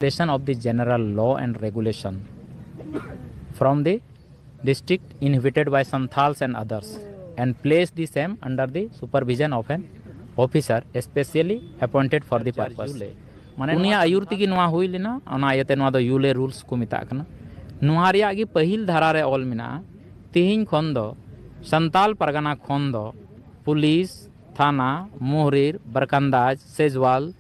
Regulation of the general law and regulation from the district inhabited by Santals and others, and place the same under the supervision of an officer specially appointed for the purpose. माने उनिया आयुर तगी नवा हुई लेना अना आयते नवा दो Yule rules को मिता कना नवा रिया गी पहिल धारा रे ऑल मिना तिहिन खन दो संताल परगना खन दो पुलिस थाना मोहरीर बरकंदाज सेजवाल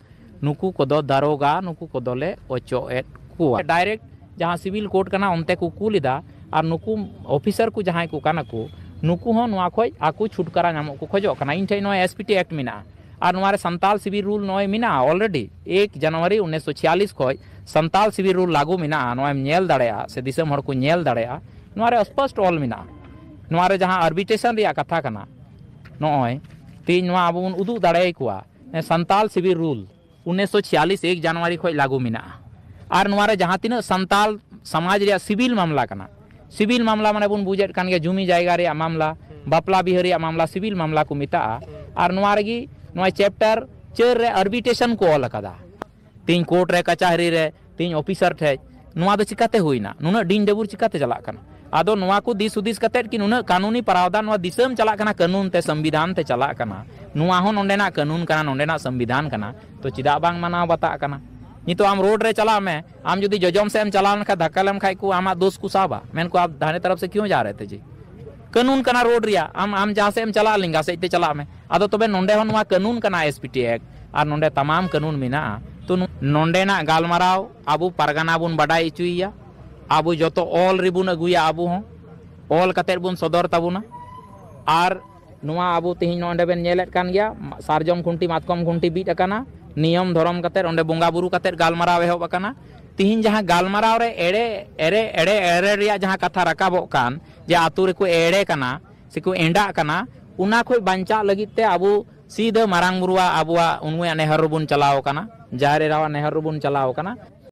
नुकु कोदो दारोगा नुकु कोदोले ओचो एट कुआ डायरेक्ट जहां सिविल कोर्ट कना उनते को कुलिदा और नुकु ऑफिसर को जहां को कना को नुकु हो नवा खोज आकु छुटकारा नामो को खोजो कना इन ठे नो एसपीटी एक्ट मिना और नवारे संताल सिविल रूल नोय मिना ऑलरेडी 1 जनवरी 1946 खोज संताल सिविल रूल लागू मिना नोय नेल दाड़ेया से दिसम हर को नेल दाड़ेया नवारे स्पष्ट ऑल मिना नवारे जहां आर्बिट्रेशन रिया कथा कना नोय तीन नवा अबुन उदु दाड़े कुआ संताल सिविल रूल 1946 1 जनवरी खोज लागू मिना और नवारे जहां तीन संताल समाज रिया सिविल मामला कना सिविल मामला माने बुन बुझेट कान गे जुमी जायगा रिया मामला बापला बिहा रिया मामला सिविल मामला को मिता और नवारे गी नवा चैप्टर 4 रे आर्बिट्रेशन को ऑल कदा तीन कोर्ट रे कचहरी रे तीन ऑफिसर ठे नवा दो चिकाते हुईना नुना डीन डेबुर चिकाते चला कना आदो नवा को दिस उदिस कते कि नुना कानूनी प्रावधान नवा दिसम चला कना कानून ते संविधान ते चला कना नुआ हो नोंडेना कानून कना नोंडेना संविधान कना तो चिदा बांग मानाव बता कना नितो आम रोड रे चला में आम जुदी जजम से हम चलान खा धक्का लम खाई को आमा दोस्त को साबा मैन को आप दाहिने तरफ से क्यों जा रहे थे जी कानून कना रोड रिया आम जहां से हम चला लिंगा से इते चला में आदो तबे नोंडे हो नवा कानून कना एसपीटी एक्ट और नोंडे तमाम कानून मिना तो नोंडेना गालमाराव आबू परगना बुन बडाई इचुइया आबू जतो ऑल रिबुन अगुया आबू हो ऑल कतेर बुन सदर तबुना और नुआ आबू तिहिन नोंडे बेन नेलेट कान गया सारजम खुंटी मातकम खुंटी बीट अकाना नियम धर्म कतेर ओंडे बोंगा बुरु कतेर गालमाराव एहब अकाना तिहिन जहां गालमाराव रे एड़े रिया जहां कथा रकाबो कान जे आतु रे को एड़े कना से को एंडा कना उना खोय बांचा लगित ते आबू सीधा मारांग बुरुआ आबुआ उनवे नेहर बुन चलाओ कना जारे रावा नेहर बुन चलाओ कना